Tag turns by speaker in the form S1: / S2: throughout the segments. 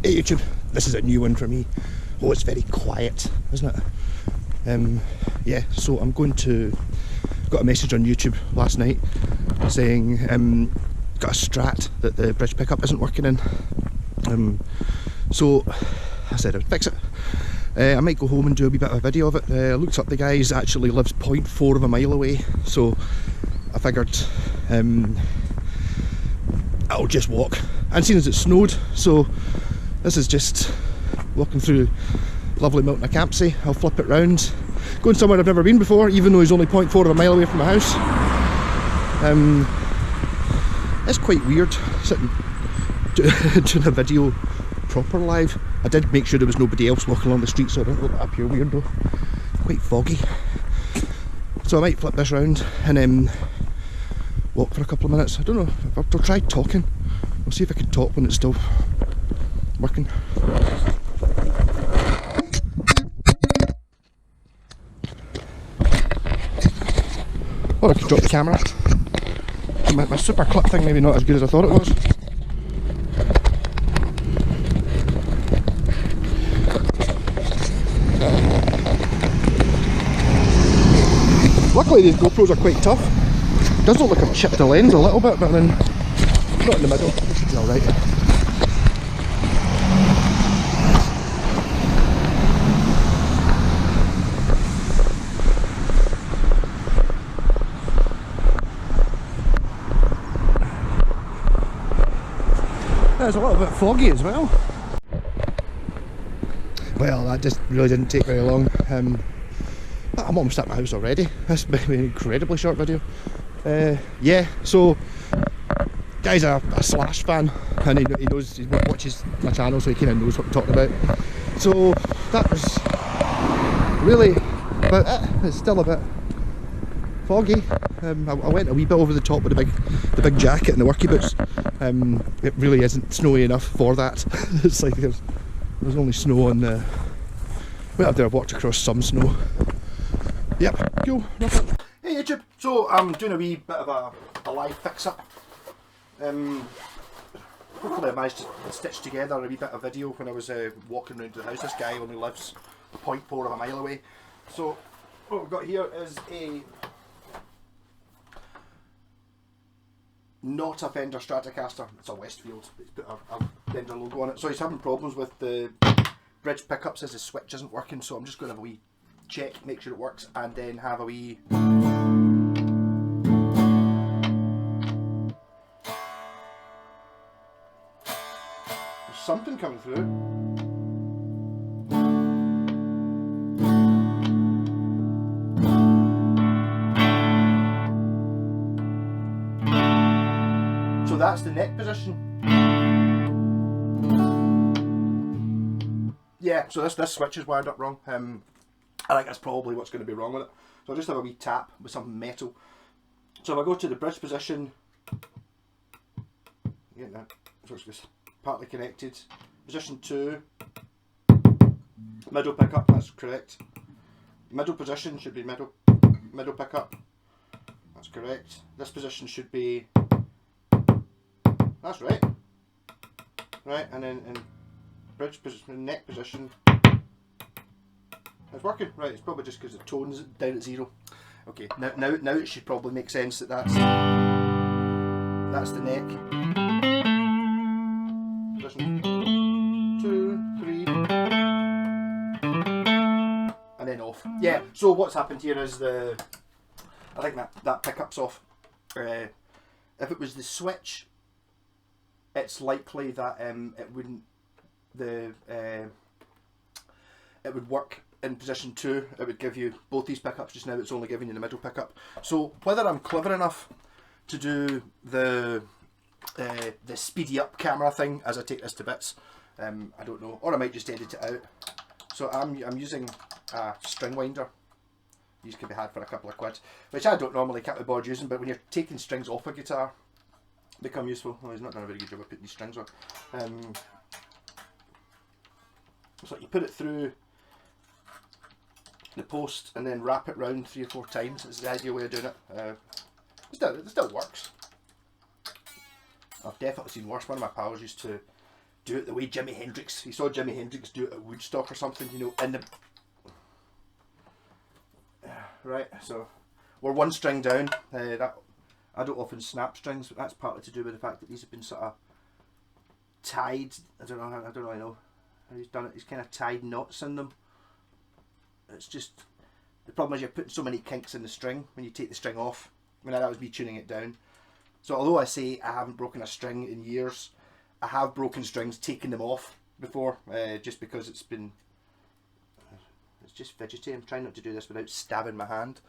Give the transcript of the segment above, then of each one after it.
S1: Hey YouTube, this is a new one for me. Oh, it's very quiet, isn't it? Yeah, so I'm going to... got a message on YouTube last night saying got a strat that the bridge pickup isn't working in. So I said I'd fix it. I might go home and do a wee bit of a video of it. I looked up the guy, he actually lives 0.4 of a mile away, so I figured I'll just walk. And seeing as it snowed, so this is just walking through lovely Milton Campsie. I'll flip it round, going somewhere I've never been before, even though he's only 0.4 of a mile away from my house. It's quite weird sitting doing a video proper live. I did make sure there was nobody else walking along the street so I don't look like a pure weirdo. Quite foggy. So I might flip this round and then walk for a couple of minutes. I don't know, I'll try talking. I'll see if I can talk when it's still working. Or I could drop the camera. My super clip thing maybe not as good as I thought it was. Luckily these GoPros are quite tough. It does look like I've chipped the lens a little bit, but then not in the middle. It's alright. It's a little bit foggy as well. Well, that just really didn't take very long. I'm almost at my house already. This has been an incredibly short video. Yeah, so guy's a Slash fan, and he knows, he watches my channel, so he kind of knows what I'm talking about. So that was really about it. It's still a bit foggy. I went a wee bit over the top with the big jacket and the worky boots. It really isn't snowy enough for that. It's like there's only snow on the... Well, up there I've walked across some snow. Yep, cool. Hey YouTube, so I'm doing a wee bit of a live fix-up. Hopefully I managed to stitch together a wee bit of video when I was walking around the house. This guy only lives 0.4 of a mile away. So what we've got here is not a Fender Stratocaster, it's a Westfield. It's put a Fender logo on it. So he's having problems with the bridge pickups as the switch isn't working, so I'm just going to have a wee check, make sure it works, and then have a wee... There's something coming through it. So that's the neck position. Yeah, so this switch is wired up wrong. I think that's probably what's going to be wrong with it. So I'll just have a wee tap with something metal. So if I go to the bridge position, get that, so it's just partly connected. Position 2, middle pickup, that's correct. Middle position should be middle pickup, that's correct. This position should be, that's right. Right, and then in bridge position, neck position, it's working. Right, it's probably just because the tone's down at 0. Okay, now it should probably make sense that that's the neck. Position 2, 3, and then off. Yeah, so what's happened here is I think that pickup's off. If it was the switch, it's likely that it wouldn't, it would work in position 2. It would give you both these pickups. Just now it's only giving you the middle pickup. So whether I'm clever enough to do the speedy up camera thing as I take this to bits, I don't know, or I might just edit it out. So I'm using a string winder. These can be had for a couple of quid, which I don't normally can't be bothered using, but when you're taking strings off a guitar, they become useful. Well, he's not done a very good job of putting these strings on. So you put it through the post and then wrap it round 3 or 4 times. It's the ideal way of doing it. It still works. I've definitely seen worse. One of my pals used to do it the way Jimi Hendrix. He saw Jimi Hendrix do it at Woodstock or something, you know, in the... Right, so we're one string down. That I don't often snap strings, but that's partly to do with the fact that these have been sort of tied. I don't really know how he's done it. He's kind of tied knots in them. It's just, the problem is you're putting so many kinks in the string when you take the string off. I mean, that was me tuning it down. So although I say I haven't broken a string in years, I have broken strings, taken them off before, just because it's just fidgety. I'm trying not to do this without stabbing my hand.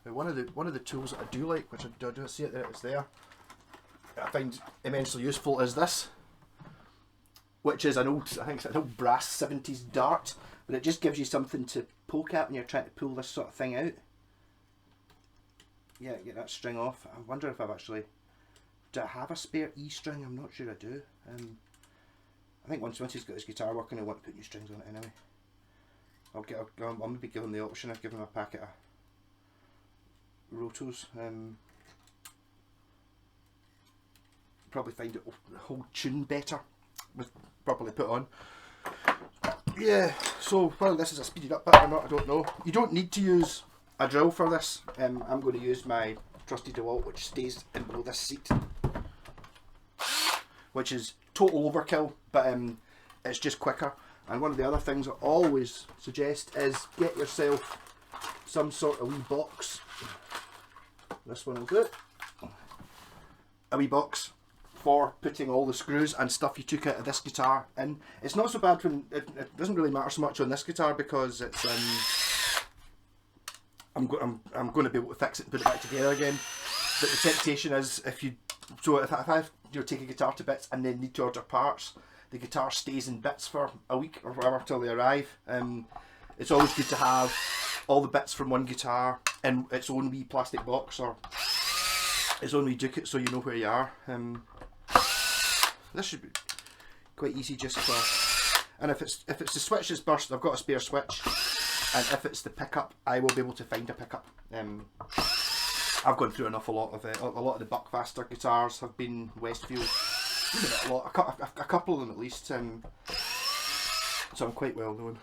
S1: One of the tools that I do like, which I do see it there, it's there, I find immensely useful, is this, which is an old, I think it's an old brass 70s dart, but it just gives you something to poke at when you're trying to pull this sort of thing out. Yeah, get that string off. I wonder if I've actually, do I have a spare E string? I'm not sure I do. I think once he's got his guitar working, I want to put new strings on it anyway. I'll maybe give him the option of giving him a packet of rotos. Probably find it the whole tune better with properly put on. Yeah, so whether this is a speeded up bit or not, I don't know. You don't need to use a drill for this. I'm going to use my trusty DeWalt, which stays in below this seat, which is total overkill, but it's just quicker. And one of the other things I always suggest is get yourself some sort of wee box. This one will do it. A wee box for putting all the screws and stuff you took out of this guitar in. It's not so bad when it doesn't really matter so much on this guitar because it's I'm going to be able to fix it and put it back together again. But the temptation is if I take a guitar to bits and then need to order parts, the guitar stays in bits for a week or whatever till they arrive. It's always good to have all the bits from one guitar in its own wee plastic box or its own wee duplicate, so you know where you are. This should be quite easy just for, and if it's the switch that's burst, I've got a spare switch, and if it's the pickup, I will be able to find a pickup. I've gone through an awful lot of it. A lot of the Buckfaster guitars have been Westfield. Maybe not a lot, a couple of them at least. So I'm quite well known.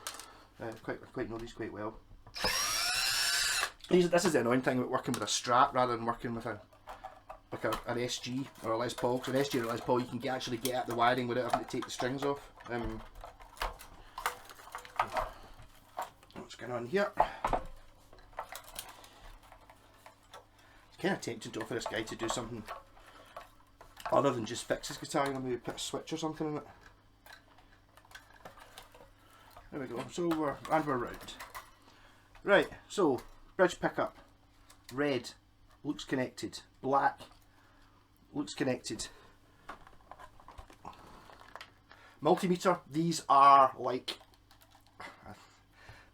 S1: Quite know these quite well. This is the annoying thing about working with a Strat rather than working with an SG or a Les Paul. Because an SG or a Les Paul, you can actually get at the wiring without having to take the strings off. What's going on here? It's kind of tempting to offer this guy to do something other than just fix his guitar, you know, maybe put a switch or something in it. There we go, so we're round. Right, so bridge pickup, red, looks connected, black, looks connected. Multimeter, these are like,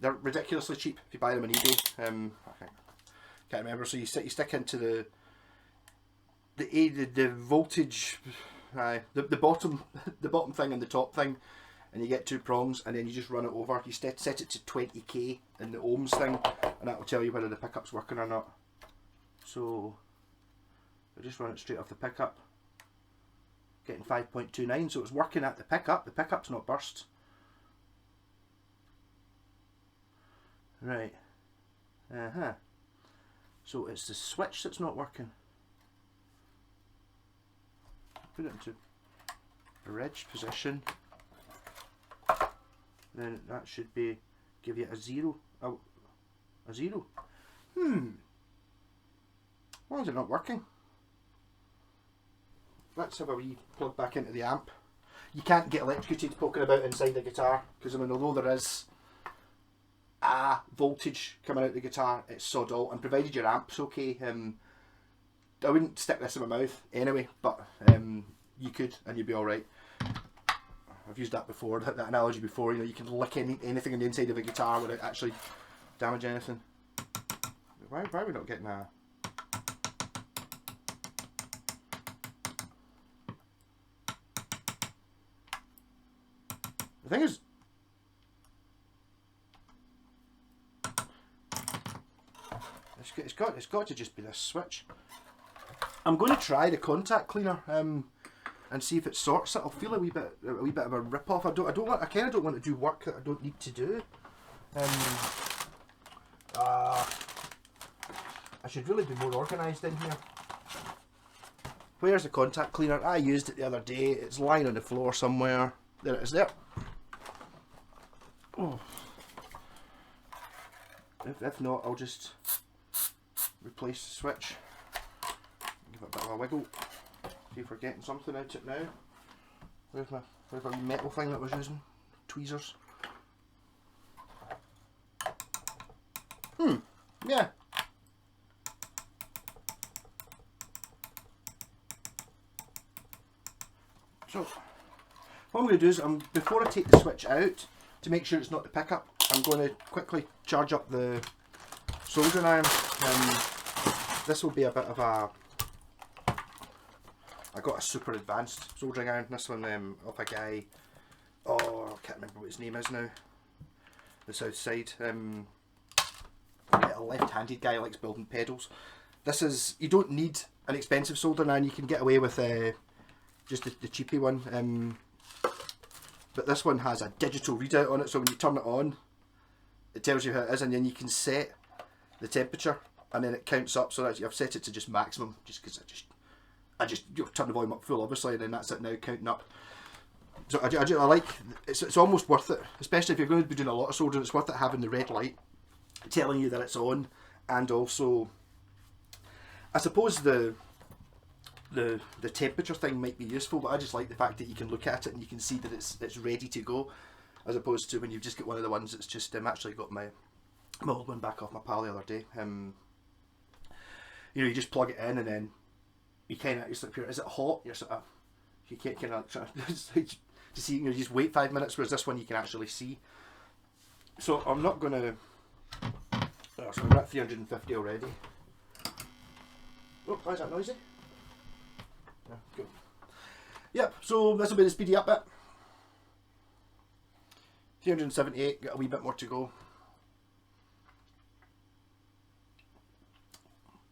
S1: they're ridiculously cheap if you buy them on eBay. I can't remember, so you stick into the voltage, the bottom thing and the top thing, and you get two prongs, and then you just run it over. You set it to 20k in the ohms thing, and that will tell you whether the pickup's working or not. So I just run it straight off the pickup, getting 5.29, so it's working at the pickup. The pickup's not burst. Right. So it's the switch that's not working. Put it into bridge position, then that should be give you a zero. Oh, a zero. Why is it not working? Let's have a wee plug back into the amp. You can't get electrocuted poking about inside the guitar because, I mean, although there is a voltage coming out the guitar, it's sod all, and provided your amp's okay, I wouldn't stick this in my mouth anyway, but you could and you'd be alright. I've used that before, that analogy before, you know, you can lick anything on the inside of a guitar without actually damaging anything. Why are we not getting a... The thing is, it's got to just be this switch. I'm going to try the contact cleaner. and see if it sorts it. I'll feel a wee bit of a rip off. I kind of don't want to do work that I don't need to do. I should really be more organised in here. Where's the contact cleaner? I used it the other day. It's lying on the floor somewhere. There it is there. Oh. If not, I'll just replace the switch. Give it a bit of a wiggle. See if we're getting something out of it now. Where's my metal thing that I was using? Tweezers. Yeah. So, what I'm going to do is, before I take the switch out, to make sure it's not the pickup, I'm going to quickly charge up the soldering iron. This will be a bit of a... I got a super advanced soldering iron. This one off a guy... Oh, I can't remember what his name is now. The south side. A left-handed guy who likes building pedals. This is... You don't need an expensive soldering iron. You can get away with just the cheapy one. But this one has a digital readout on it, so when you turn it on, it tells you how it is, and then you can set the temperature, and then it counts up. So that I've set it to just maximum, just because I just turn the volume up full, obviously, and then that's it now counting up. So I like it's almost worth it, especially if you're going to be doing a lot of soldering. It's worth it having the red light telling you that it's on, and also I suppose the temperature thing might be useful, but I just like the fact that you can look at it and you can see that it's ready to go, as opposed to when you've just got one of the ones that's just actually got my old one back off my pal the other day. You know, you just plug it in and then you kind of, is it hot? You're sort of, you can't kind of to see, you know, you just wait 5 minutes, whereas this one you can actually see. So I'm not going to. So we're at 350 already. Oh, why is that noisy? Yeah, good. Yep, so this will be the speedy up bit. 378, got a wee bit more to go.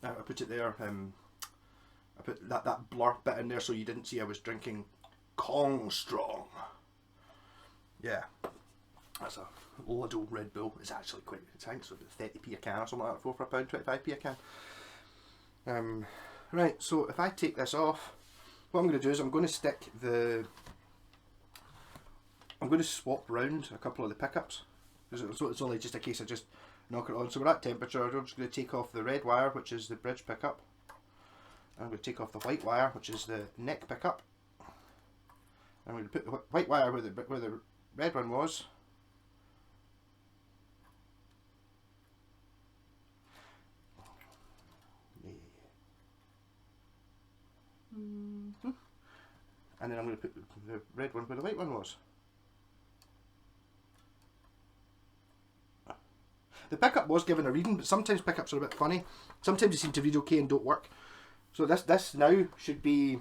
S1: I put it there, I put that blur bit in there so you didn't see I was drinking Kong Strong. Yeah, that's a Lidl Red Bull. It's actually quite, I think it's 30p a can or something like that, 4 for a pound, 25p a can. Right, so if I take this off, what I'm going to do is I'm going to swap round a couple of the pickups. So it's only just a case of just knock it on. So we're at temperature. I'm just going to take off the red wire, which is the bridge pickup. I'm going to take off the white wire, which is the neck pickup. I'm going to put the white wire where the red one was. And then I'm going to put the red one where the white one was. The pickup was given a reading, but sometimes pickups are a bit funny. Sometimes they seem to read okay and don't work. So this now should be,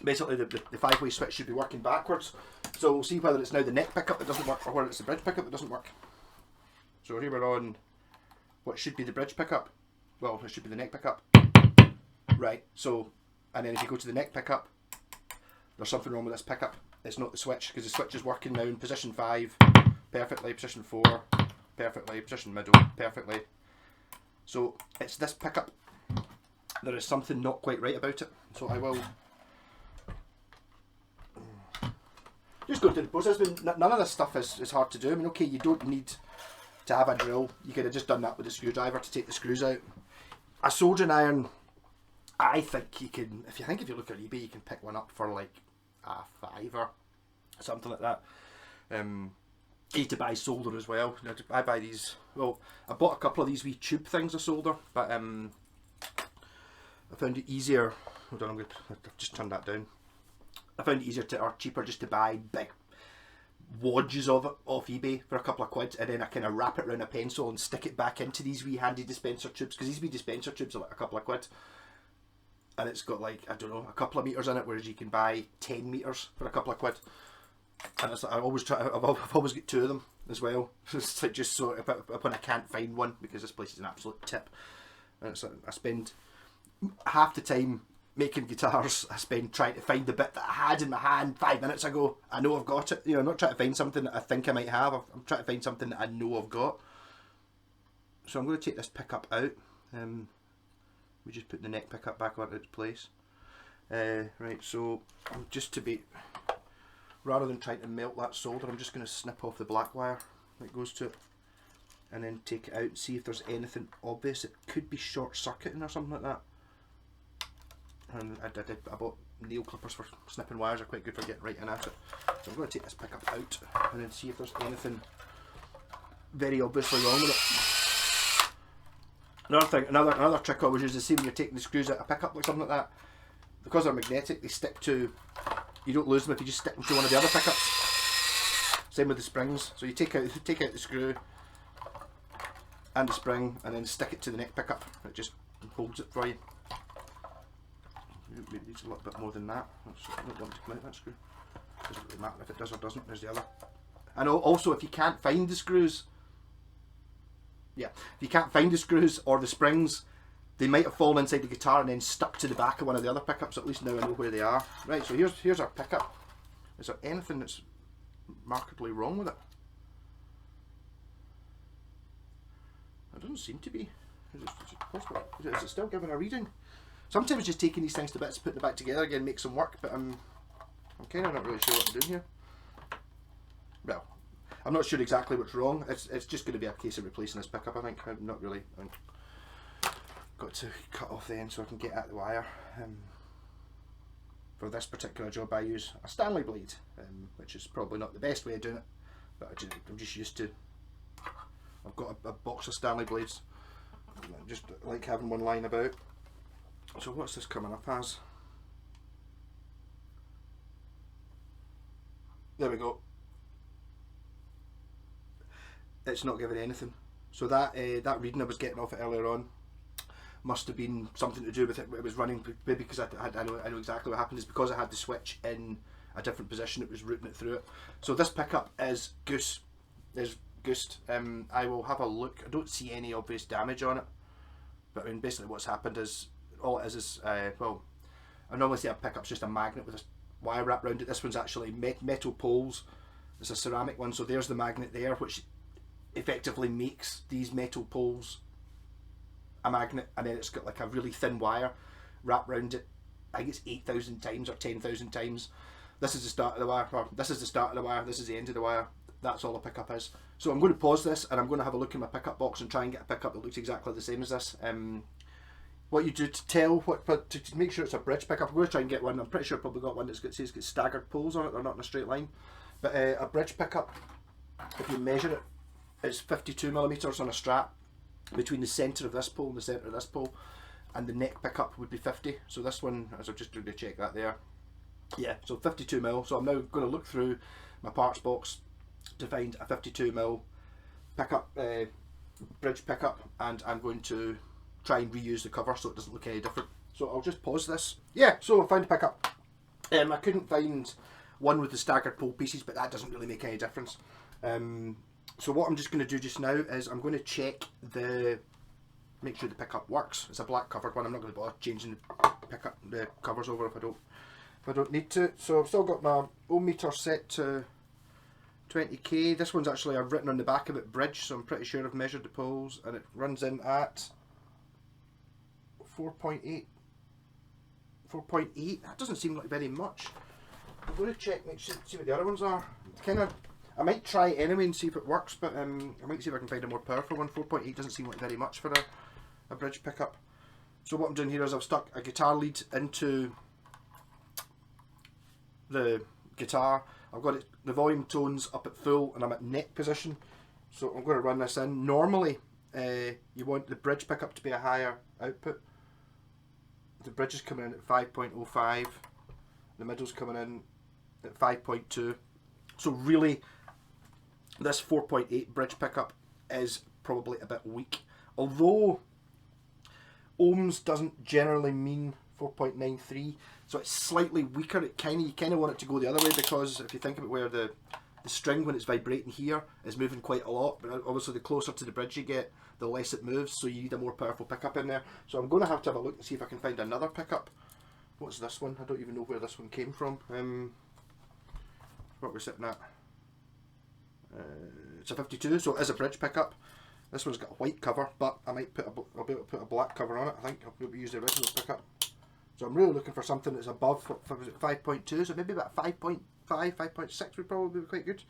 S1: basically the 5-way switch should be working backwards. So we'll see whether it's now the neck pickup that doesn't work or whether it's the bridge pickup that doesn't work. So here we're on what should be the bridge pickup. Well, it should be the neck pickup. Right, so, and then if you go to the neck pickup, there's something wrong with this pickup. It's not the switch, because the switch is working now in position 5 perfectly, position 4 perfectly, position middle perfectly. So it's this pickup. There is something not quite right about it. So I will just go through the process. None of this stuff is hard to do. I mean, okay, you don't need to have a drill. You could have just done that with a screwdriver to take the screws out. A soldering iron, I think you can, if you look at eBay, you can pick one up for like a £5 something like that. You need to buy solder as well. I buy these, well, I bought a couple of these wee tube things of solder, but I found it easier, hold on, I've just turned that down. I found it easier or cheaper just to buy big wadges of it off eBay for a couple of quid, and then I kind of wrap it around a pencil and stick it back into these wee handy dispenser tubes, because these wee dispenser tubes are like a couple of quid. And it's got like, I don't know, a couple of meters in it, whereas you can buy 10 meters for a couple of quid. And it's like, I've always got 2 of them as well. It's like just so when I can't find one, because this place is an absolute tip. And it's like, I spend half the time making guitars, I spend trying to find the bit that I had in my hand 5 minutes ago. I know I've got it. You know, I'm not trying to find something that I think I might have. I'm trying to find something that I know I've got. So I'm going to take this pickup out. We just put the neck pickup back onto its place. Right, so just to be, rather than trying to melt that solder, I'm just going to snip off the black wire that goes to it, and then take it out and see if there's anything obvious. It could be short circuiting or something like that. And I bought nail clippers for snipping wires. Are quite good for getting right in at it. So I'm going to take this pickup out and then see if there's anything very obviously wrong with it. Another thing, another trick I always use is, see when you're taking the screws out of a pickup like something like that, because they're magnetic, they stick to, you don't lose them if you just stick them to one of the other pickups. Same with the springs. So you take out the screw and the spring and then stick it to the neck pickup. It just holds it for you. Maybe needs a little bit more than that. I don't want to come out that screw. Doesn't really matter if it does or doesn't. There's the other. And also, if you can't find the screws, if you can't find the screws or the springs, they might have fallen inside the guitar and then stuck to the back of one of the other pickups. At least now I know where they are. Right. So here's our pickup. Is there anything that's markedly wrong with it? It doesn't seem to be. Is it still giving a reading? Sometimes just taking these things to bits, putting them back together again makes them work, but I'm kind of not really sure what I'm doing here. Well, I'm not sure exactly what's wrong. It's just going to be a case of replacing this pickup, I think. I've got to cut off the end so I can get at the wire. For this particular job I use a Stanley blade, which is probably not the best way of doing it, but I'm just used to. I've got a box of Stanley blades. I just like having one lying about. So what's this coming up as? There we go. It's not giving anything. So that reading I was getting off it earlier on must have been something to do with it. It was running, maybe because I know exactly what happened. Is because I had the switch in a different position. It was routing it through it. So this pickup is goosed. I will have a look. I don't see any obvious damage on it, but I mean basically what's happened is, all it is well, I normally see a pickup's just a magnet with a wire wrapped around it. This one's actually metal poles. It's a ceramic one, so there's the magnet there, which effectively makes these metal poles a magnet, and then it's got like a really thin wire wrapped around it. I think it's 8,000 times or 10,000 times. This is the start of the wire, or this is the start of the wire, this is the end of the wire. That's all a pickup is. So I'm going to pause this and I'm going to have a look in my pickup box and try and get a pickup that looks exactly the same as this. What you do to tell to make sure it's a bridge pickup, I'm going to try and get one. I'm pretty sure I've probably got one that's got staggered poles on it. They're not in a straight line. But a bridge pickup, if you measure it, it's 52mm on a strat between the centre of this pole and the centre of this pole, and the neck pickup would be 50. So this one, as I'm just going to check that there, yeah, so 52mm. So I'm now going to look through my parts box to find a 52mm pickup, bridge pickup, and I'm going to try and reuse the cover so it doesn't look any different. So I'll just pause this. Yeah, so I found a pickup. I couldn't find one with the staggered pole pieces, but that doesn't really make any difference. So what I'm just going to do just now is I'm going to check make sure the pickup works. It's a black covered one. I'm not going to bother changing the covers over if I don't need to. So I've still got my ohm meter set to 20k. This one's actually, I've written on the back of it bridge, so I'm pretty sure I've measured the poles, and it runs in at 4.8. 4.8. That doesn't seem like very much. I'm going to check, see what the other ones are. I might try it anyway and see if it works, but I might see if I can find a more powerful one. 4.8 doesn't seem like very much for a bridge pickup. So what I'm doing here is I've stuck a guitar lead into the guitar. I've got the volume tones up at full and I'm at neck position. So I'm going to run this in. Normally you want the bridge pickup to be a higher output. The bridge is coming in at 5.05. The middle's coming in at 5.2. So really this 4.8 bridge pickup is probably a bit weak. Although ohms doesn't generally mean 4.93, so it's slightly weaker. You kind of want it to go the other way, because if you think about where the string, when it's vibrating here, is moving quite a lot, but obviously the closer to the bridge you get, the less it moves, so you need a more powerful pickup in there. So I'm going to have a look and see if I can find another pickup what's this one? I don't even know where this one came from. What we're sitting at? It's a 52, so it is a bridge pickup. This one's got a white cover, but I might put I'll be able to put a black cover on it. I think I'll be able to use the original pickup. So I'm really looking for something that's above, what was it, 5.2, so maybe about 5.5, 5.6 would probably be quite good.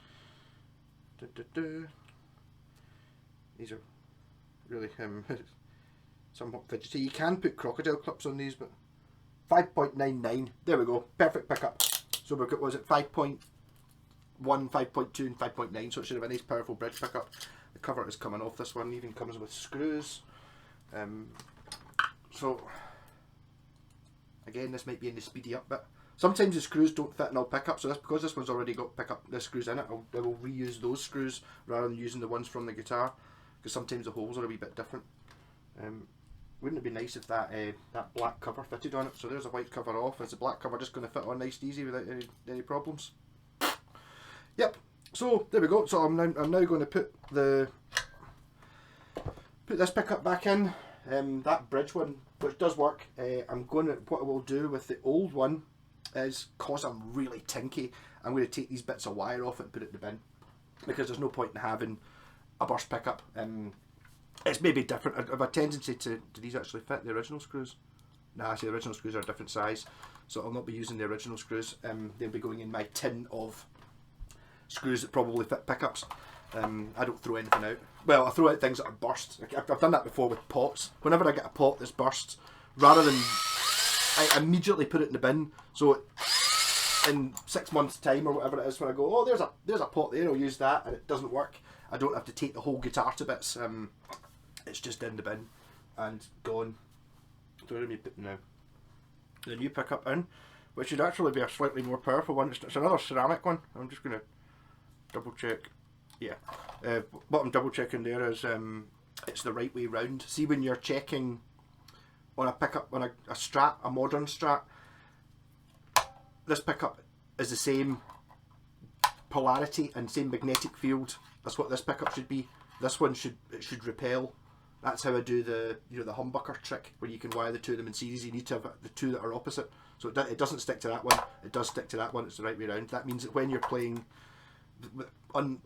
S1: These are really somewhat fidgety. You can put crocodile clips on these, but 5.99, there we go, perfect pickup. So we've got, was it 5.1, 5.2 and 5.9, so it should have a nice powerful bridge pickup. The cover is coming off this one, even comes with screws. So again, this might be in the speedy up bit. Sometimes the screws don't fit in all pickups, so that's because this one's already got the screws in it. I will reuse those screws rather than using the ones from the guitar, because sometimes the holes are a wee bit different. Wouldn't it be nice if that that black cover fitted on it? So there's a white cover off. Is the black cover just going to fit on nice and easy without any problems? Yep. So there we go. So I'm now going to put this pickup back in. That bridge one, which does work. What I will do with the old one is, cause I'm really tinky, I'm going to take these bits of wire off it and put it in the bin, because there's no point in having a burst pickup. It's maybe different. I have a tendency to, do these actually fit the original screws? Nah, see, the original screws are a different size, so I'll not be using the original screws. They'll be going in my tin of screws that probably fit pickups. I don't throw anything out. Well, I throw out things that are burst. I've done that before with pots. Whenever I get a pot that's burst, rather than, I immediately put it in the bin. So in 6 months' time or whatever it is, when I go, oh, there's a pot there, I'll use that, and it doesn't work, I don't have to take the whole guitar to bits. It's just in the bin and gone. So let me put now the new pickup in, which should actually be a slightly more powerful one. It's another ceramic one. I'm just going to double check. Yeah, what I'm double checking there is it's the right way round. See, when you're checking on a pickup, on a strat, a modern strat, this pickup is the same polarity and same magnetic field. That's what this pickup should be. This one should repel. That's how I do the the humbucker trick, where you can wire the two of them in series. You need to have the two that are opposite, so it doesn't stick to that one. It does stick to that one. It's the right way around. That means that when you're playing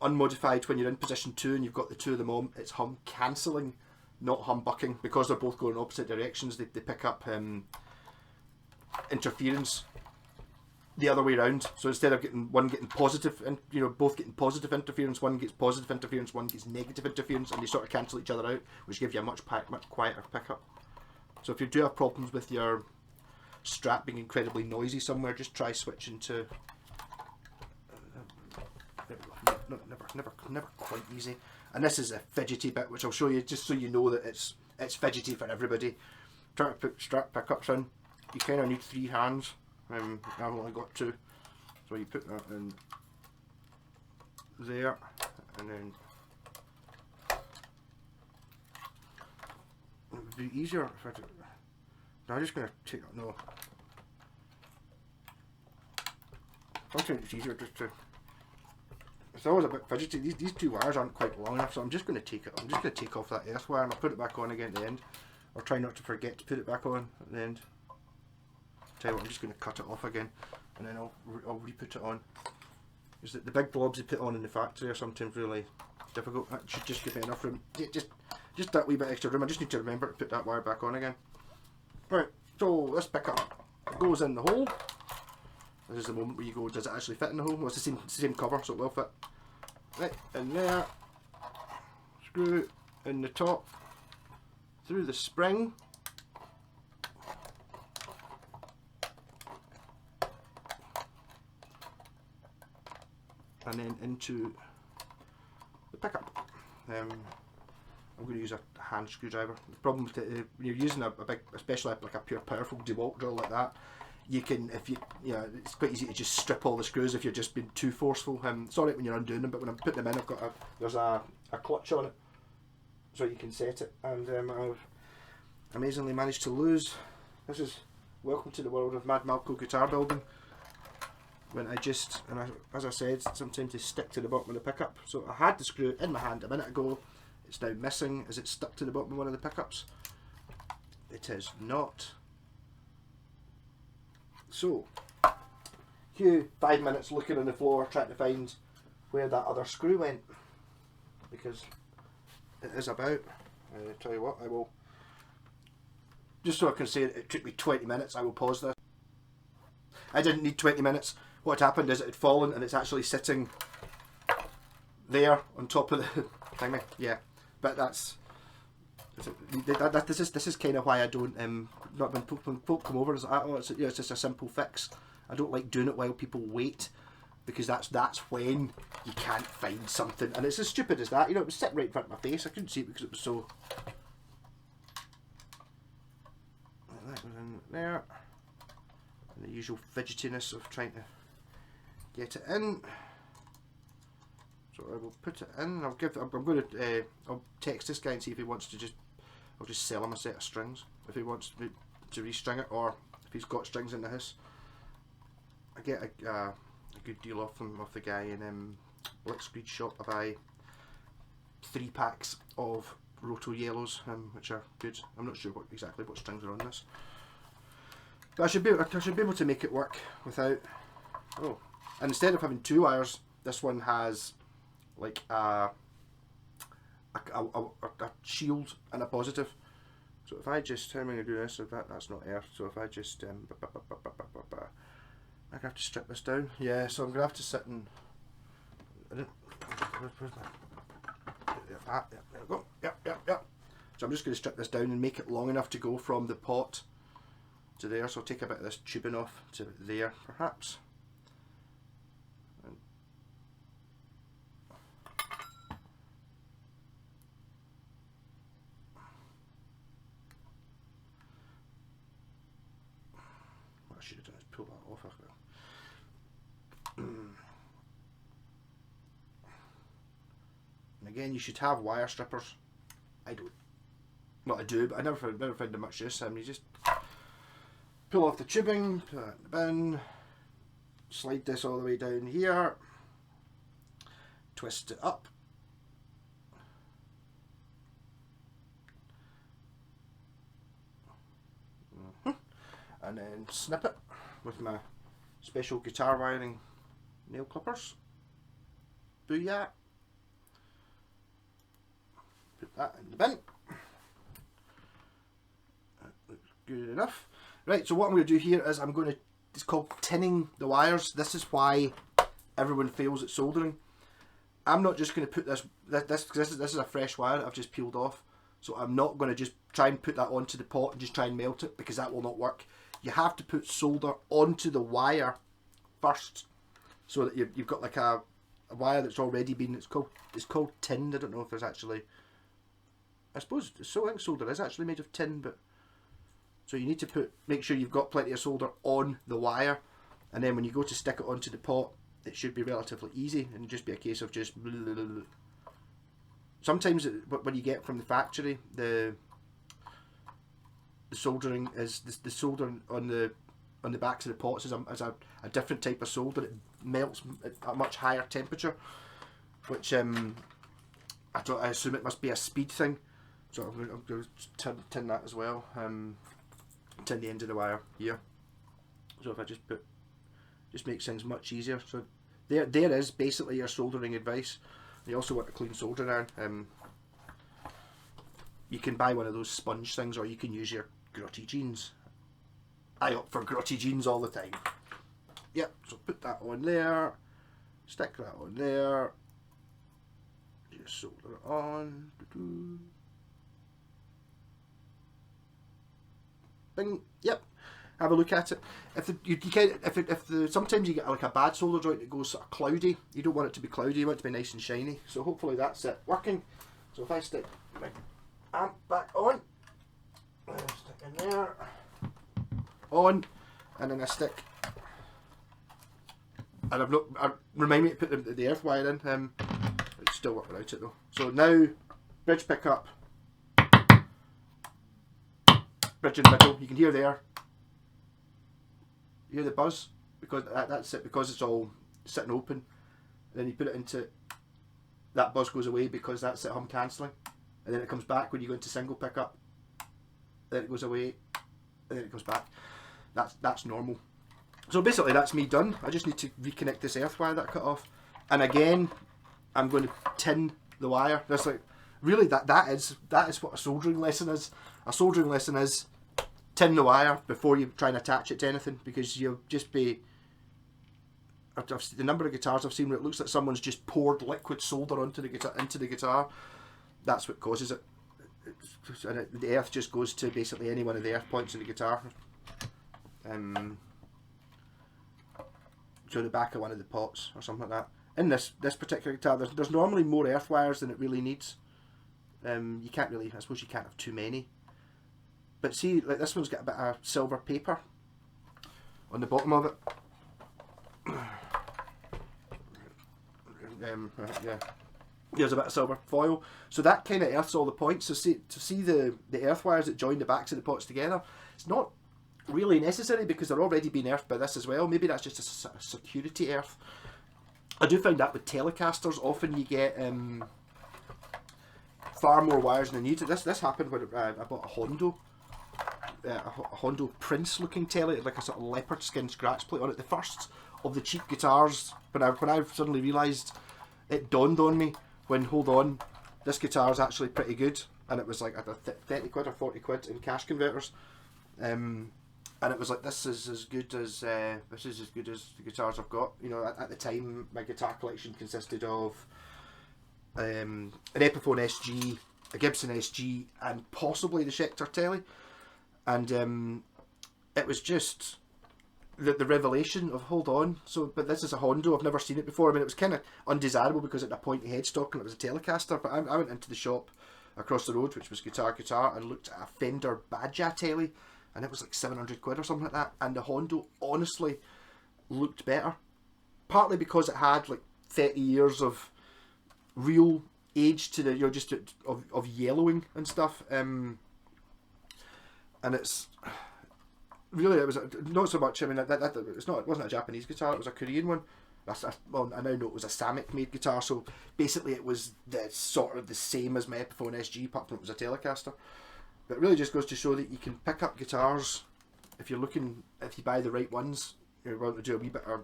S1: unmodified, when you're in position 2 and you've got the two of them on, it's hum cancelling, not humbucking, because they're both going in opposite directions. They pick up interference the other way around. So instead of one getting positive, and both getting positive interference, one gets positive interference, one gets negative interference, and they sort of cancel each other out, which gives you a much quieter pickup. So if you do have problems with your Strat being incredibly noisy somewhere, just try switching to. Never quite easy. And this is a fidgety bit, which I'll show you just so you know that it's fidgety for everybody. Trying to put Strat pickups in, you kind of need 3 hands. I've only got 2, so you put that in there, and then it would be easier if I did. No, I'm just going to take that. No, sometimes it's easier just to. It's always a bit fidgety. These 2 wires aren't quite long enough, so I'm just going to take it. I'm just going to take off that S wire and I'll put it back on again at the end, or try not to forget to put it back on at the end. Tell you what, I'm just going to cut it off again, and then I'll re-put it on. Is that the big blobs they put on in the factory are sometimes really difficult. That should just give me enough room. Just that wee bit extra room. I just need to remember to put that wire back on again. Right. So this pickup goes in the hole. This is the moment where you go, does it actually fit in the hole? Well, it's the same cover, so it will fit. Right in there. Screw in the top. Through the spring. And then into the pickup. I'm going to use a hand screwdriver. The problem with it, when you're using a big, especially like a pure powerful DeWalt drill like that, you can, it's quite easy to just strip all the screws if you're just being too forceful. Sorry when you're undoing them, but when I'm putting them in, there's a clutch on it, so you can set it. And I've amazingly managed to lose. This is welcome to the world of Mad Malco guitar building. When as I said, sometimes they stick to the bottom of the pickup. So I had the screw in my hand a minute ago. It's now missing as it's stuck to the bottom of one of the pickups. It is not. So, cue 5 minutes looking on the floor trying to find where that other screw went, because it is about. Tell you what, I will, just so I can say it took me 20 minutes, I will pause this. I didn't need 20 minutes. What had happened is it had fallen and it's actually sitting there on top of the thing. Yeah, but this is kind of why I don't not when folk come over, it's like, oh, it's just a simple fix. I don't like doing it while people wait, because that's when you can't find something, and it's as stupid as that. You know, it was sitting right in front of my face. I couldn't see it because it was so. That was in there, and the usual fidgetiness of trying to get it in. So I will put it in. I'm going to. I'll text this guy and see if he wants to just. I'll just sell him a set of strings if he wants to restring it, or if he's got strings in the house. I get a good deal off the guy in Blitzkrieg shop. I buy 3 packs of Roto Yellows, which are good. I'm not sure exactly what strings are on this, but I should be able to make it work without. Oh, and instead of having 2 wires, this one has like a shield and a positive. So if I just, how am I going to do this? So that's not earth. So if I just I have to strip this down. Yeah, so I'm going to have to sit and... Where's my... There we go. Yep. So I'm just going to strip this down and make it long enough to go from the pot to there. So I'll take a bit of this tubing off to there, perhaps. What I should have done is pull that off. And again, you should have wire strippers. I don't. Well, I do, but I never found them much use. You just pull off the tubing, put that in the bin, slide this all the way down here, twist it up, and then snip it with my special guitar wiring nail clippers. Booyah! Put that in the bin. That looks good enough. Right, so what I'm going to do here is it's called tinning the wires. This is why everyone fails at soldering. I'm not just going to put this is a fresh wire that I've just peeled off. So I'm not going to just try and put that onto the pot and just try and melt it, because that will not work. You have to put solder onto the wire first, so that you've got like a wire that's already been, it's called tinned. I don't know if there's actually, I suppose I think solder is actually made of tin, but so you need to make sure you've got plenty of solder on the wire, and then when you go to stick it onto the pot, it should be relatively easy, and just be a case of just sometimes when you get from the factory, the soldering is the soldering on the backs of the pots is a different type of solder. It melts at a much higher temperature, which I assume it must be a speed thing. So I'm going to tin that as well. Tin the end of the wire here. So if I just makes things much easier. So there is basically your soldering advice. You also want a clean soldering iron. You can buy one of those sponge things, or you can use your grotty jeans. I opt for grotty jeans all the time. Yep, so put that on there, stick that on there, just solder it on. Bing. Yep. Have a look at it. Sometimes you get like a bad solder joint that goes sort of cloudy. You don't want it to be cloudy. You want it to be nice and shiny. So hopefully that's it working. So if I stick my amp back on, stick in there, on, and then I stick. And remind me to put the earth wire in. It's still working without it though. So now, bridge pickup, bridge in the middle. You can hear there. You hear the buzz, because that's it, because it's all sitting open. And then you put it into, that buzz goes away because that's it hum cancelling, and then it comes back when you go into single pickup. Then it goes away, and then it comes back. That's normal. So basically that's me done. I just need to reconnect this earth wire that I cut off. And again, I'm going to tin the wire. That's like, really that is what a soldering lesson is. A soldering lesson is tin the wire before you try and attach it to anything, because you'll just be... the number of guitars I've seen where it looks like someone's just poured liquid solder onto the guitar, into the guitar. That's what causes it. And the earth just goes to basically any one of the earth points in the guitar. So the back of one of the pots or something like that. In this particular guitar, there's normally more earth wires than it really needs. You can't really, I suppose you can't have too many. But see, like this one's got a bit of silver paper on the bottom of it. Yeah, there's a bit of silver foil, so that kind of earths all the points. So to see the earth wires that join the backs of the pots together, it's not really necessary because they're already being earthed by this as well. Maybe that's just a security earth. I do find that with Telecasters, often you get far more wires than you need. This happened when I bought a Hondo Prince looking Tele, like a sort of leopard skin scratch plate on it. The first of the cheap guitars, when I suddenly realised, it dawned on me when, hold on, this guitar is actually pretty good, and it was like 30 quid or 40 quid in cash converters, and it was like, this is as good as the guitars I've got. You know, at the time my guitar collection consisted of an Epiphone SG, a Gibson SG, and possibly the Schecter Tele, and it was just the revelation of, hold on, so, but this is a Hondo, I've never seen it before. I mean, it was kind of undesirable because it had a pointy headstock and it was a Telecaster, but I went into the shop across the road, which was Guitar, and looked at a Fender Badja Tele, and it was like 700 quid or something like that, and the Hondo honestly looked better. Partly because it had like 30 years of real age to the, you know, just of yellowing and stuff, and it's... Really, it was not so much. I mean, it wasn't a Japanese guitar; it was a Korean one. Well, I now know it was a Samick made guitar, so basically it was sort of the same as my Epiphone SG, apart from it was a Telecaster. But it really just goes to show that you can pick up guitars if you buy the right ones. You're willing to do a wee bit of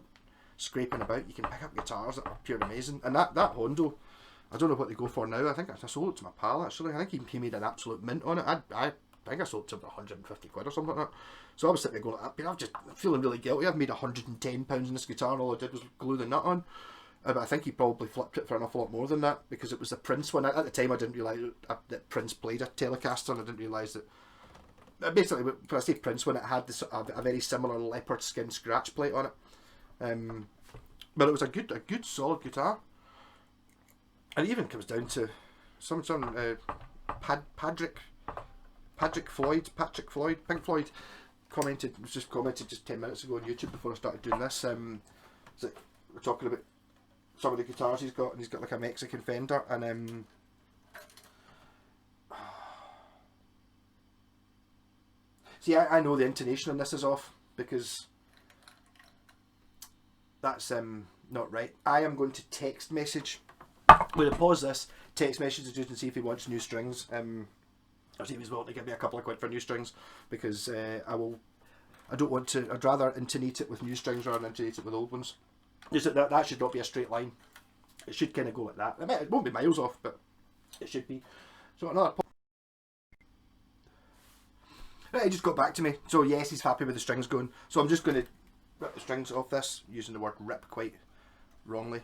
S1: scraping about. You can pick up guitars that are pure amazing. And that Hondo, I don't know what they go for now. I think I sold it to my pal actually. I think he made an absolute mint on it. I think I sold it to him for 150 quid or something like that. So I was sitting there going, I'm just feeling really guilty. I've made £110 in this guitar and all I did was glue the nut on. But I think he probably flipped it for an awful lot more than that, because it was the Prince one. At the time I didn't realise that Prince played a Telecaster, and I didn't realise that... Basically, when I say Prince one, it had a very similar leopard skin scratch plate on it. But it was a good solid guitar. And it even comes down to some Patrick Floyd, Pink Floyd, commented just 10 minutes ago on YouTube before I started doing this. So we're talking about some of the guitars he's got, and he's got like a Mexican Fender, and see, I know the intonation on this is off because that's not right. I am going to text message. I'm going to pause this, text message just to see if he wants new strings. I'll see if he's willing to give me a couple of quid for new strings, because I don't want to. I'd rather intonate it with new strings rather than intonate it with old ones. Just that should not be a straight line. It should kind of go like that. It won't be miles off, but it should be. So another. Right, he just got back to me. So yes, he's happy with the strings going. So I'm just going to rip the strings off this, using the word rip quite wrongly.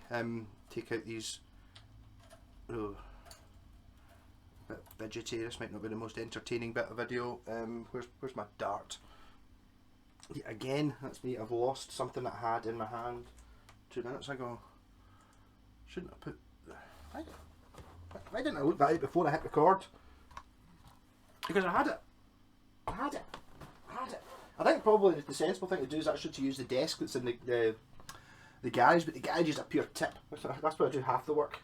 S1: Take out these. Oh. Bit fidgety. This might not be the most entertaining bit of video. Where's my dart? Yeah, again, that's me. I've lost something that I had in my hand 2 minutes ago. Shouldn't have put... Why didn't I look that out before I hit record? Because I had it. I think probably the sensible thing to do is actually to use the desk that's in the garage, but the garage is a pure tip. That's where I do half the work.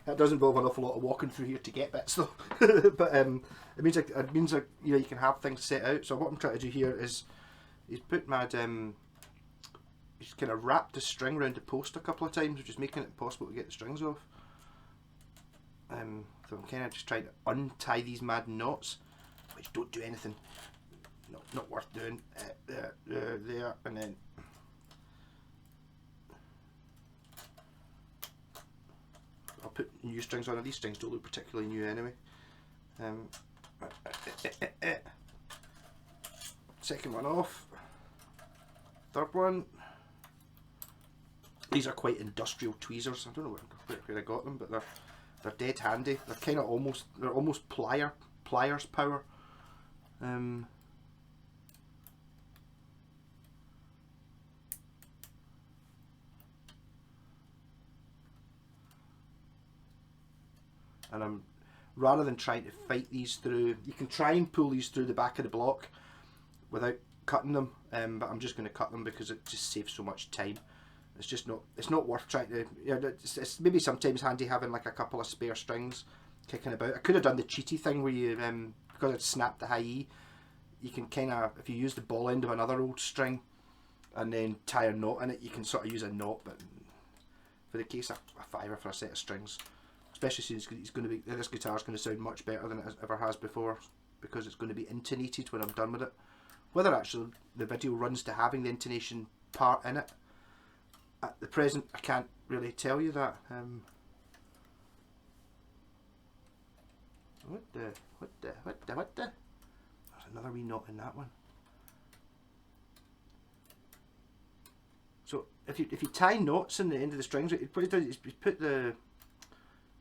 S1: That does involve an awful lot of walking through here to get bits though. But it means you know, you can have things set out. So what I'm trying to do here is put my he's kind of wrapped the string around the post a couple of times, which is making it possible to get the strings off. So I'm kind of just trying to untie these mad knots, which don't do anything. Not worth doing. There, and then put new strings on. These strings don't look particularly new anyway. Second one off. Third one. These are quite industrial tweezers. I don't know where I got them, but they're dead handy. They're kind of almost pliers power. And rather than trying to fight these through, you can try and pull these through the back of the block without cutting them, but I'm just going to cut them because it just saves so much time. It's not worth trying to, it's maybe sometimes handy having like a couple of spare strings kicking about. I could have done the cheaty thing where you, because I'd snapped the high E, you can kind of, if you use the ball end of another old string and then tie a knot in it, you can sort of use a knot, but for the case of a fiver for a set of strings, especially since this guitar is going to sound much better than it ever has before, because it's going to be intonated when I'm done with it. Whether actually the video runs to having the intonation part in it, at the present I can't really tell you that. What the? There's another wee knot in that one. So if you tie knots in the end of the strings, what it does is you put the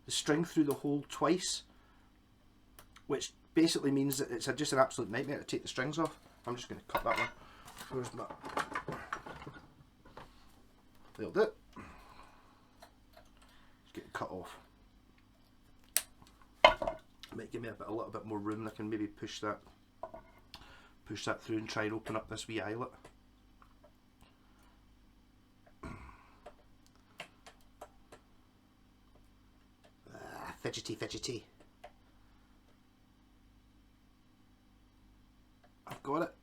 S1: string through the hole twice, which basically means that it's just an absolute nightmare to take the strings off. I'm just going to cut that one. Where's my... That'll do it. Just get it cut off. Might give me a little bit more room. I can maybe push that through and try and open up this wee eyelet. Fidgety. I've got it.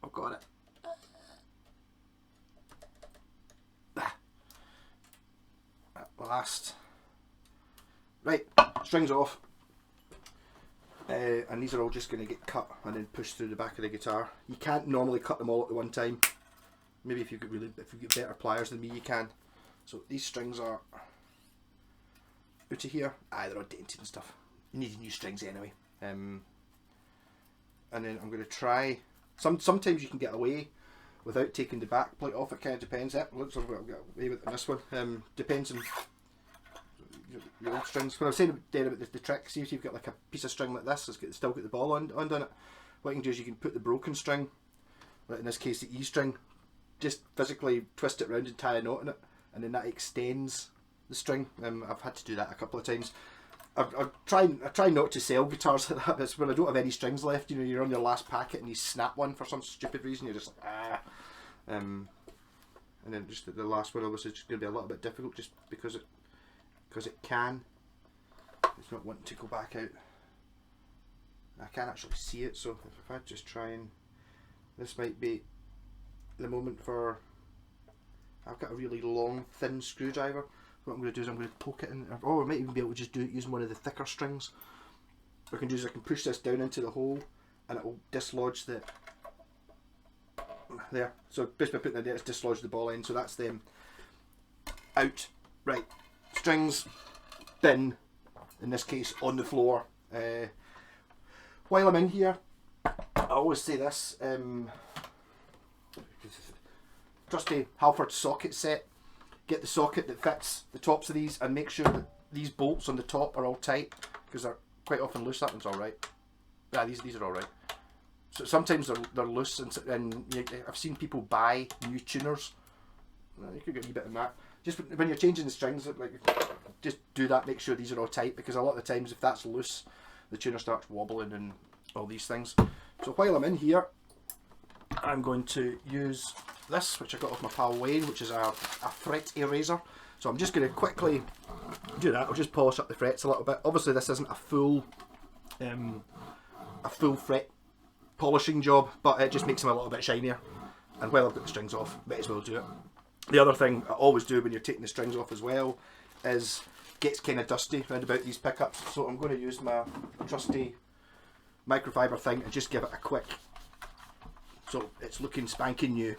S1: At last. Right, strings off. And these are all just going to get cut and then pushed through the back of the guitar. You can't normally cut them all at the one time. Maybe if you've got better pliers than me, you can. So these strings are out of here. They're all dented and stuff. You need new strings anyway. And then I'm going to try. Sometimes you can get away without taking the back plate off. It kind of depends. Looks like I'll get away with this one. Depends on your old strings. When I was saying there about the trick, see if you've got like a piece of string like this that's still got the ball on it. What you can do is you can put the broken string, like in this case the E string, just physically twist it around and tie a knot in it, and then that extends the string. I've had to do that a couple of times. I try not to sell guitars like that, but it's when I don't have any strings left. You know, you're on your last packet and you snap one for some stupid reason. You're just like and then just the last one obviously is just going to be a little bit difficult, just because it can. It's not wanting to go back out. I can't actually see it, so if I just try and, this might be the moment for. I've got a really long, thin screwdriver. What I'm going to do is I'm going to poke it in, or I might even be able to just do it using one of the thicker strings. What I can do is I can push this down into the hole and it will dislodge the, there. So basically by putting it there, it's dislodged the ball end, so that's them out. Right, strings, bin, in this case on the floor. While I'm in here, I always say this, trusty Halford socket set. Get the socket that fits the tops of these and make sure that these bolts on the top are all tight, because they're quite often loose. That one's alright. Yeah, these are alright. So sometimes they're loose, and I've seen people buy new tuners. You could get a wee bit in that. Just when you're changing the strings, like, just do that, make sure these are all tight, because a lot of the times if that's loose, the tuner starts wobbling and all these things. So while I'm in here, I'm going to use this, which I got off my pal Wayne, which is a fret eraser. So I'm just going to quickly do that. I'll just polish up the frets a little bit. Obviously this isn't a full fret polishing job, but it just makes them a little bit shinier. And while I've got the strings off, might as well do it. The other thing I always do when you're taking the strings off as well is gets kind of dusty round about these pickups. So I'm going to use my trusty microfiber thing and just give it a quick, so it's looking spanking new.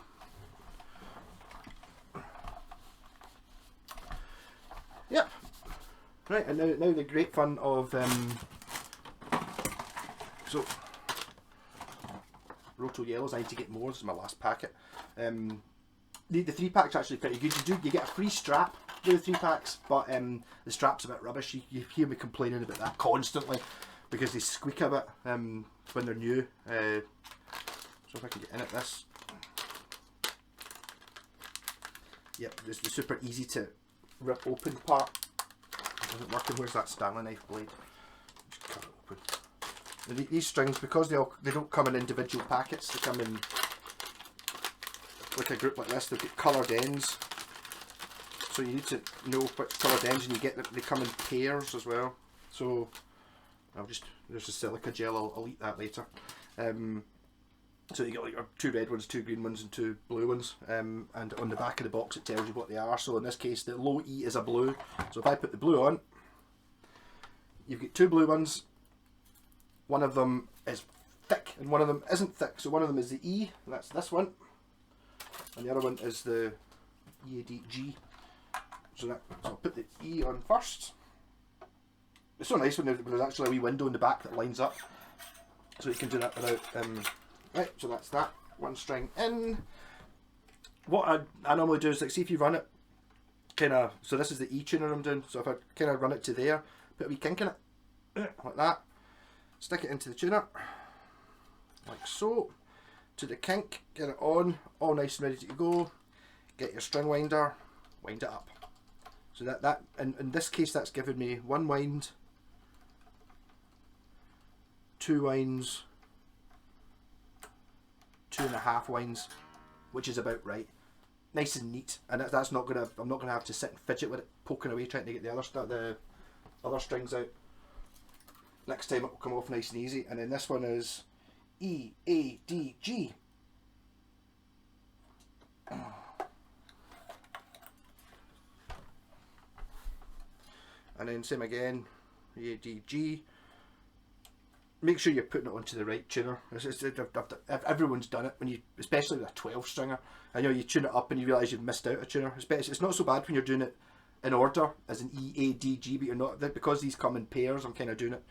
S1: Yep, Right, and now the great fun of so Roto Yellows. I need to get more. This is my last packet. The 3-pack's actually pretty good. You get a free strap with the 3-packs, but the strap's a bit rubbish. You hear me complaining about that constantly because they squeak a bit when they're new. So if I can get in at this, yep, this is the super easy to rip open part. It isn't working. Where's that Stanley knife blade? Just cut it open. Now, these strings, because they don't come in individual packets, they come in like a group like this. They've got coloured ends, so you need to know which coloured ends, and you get them. They come in pairs as well. So there's a silica gel. I'll eat that later. So you get like your 2 red ones, 2 green ones, and 2 blue ones. And on the back of the box it tells you what they are. So in this case, the low E is a blue. So if I put the blue on, you've got 2 blue ones. One of them is thick, and one of them isn't thick. So one of them is the E, and that's this one. And the other one is the EADG. So I'll put the E on first. It's so nice when there's actually a wee window in the back that lines up, so you can do that without. Right, so that's that one string in. What I normally do is, like, see if you run it, kind of. So this is the E tuner I'm doing. So if I kind of run it to there, put a wee kink in it, like that. Stick it into the tuner, like so. To the kink, get it on, all nice and ready to go. Get your string winder, wind it up. So that in this case, that's given me 1 wind, 2 winds, 2.5 winds, which is about right. Nice and neat, and that's not gonna. I'm not gonna have to sit and fidget with it, poking away trying to get the other strings out. Next time it will come off nice and easy. And then this one is E A D G. And then same again, E A D G. Make sure you're putting it onto the right tuner. Everyone's done it when you, especially with a 12 stringer. I know you tune it up and you realise you've missed out a tuner. It's not so bad when you're doing it in order as an E A D G, but you're not, because these come in pairs. I'm kind of doing it,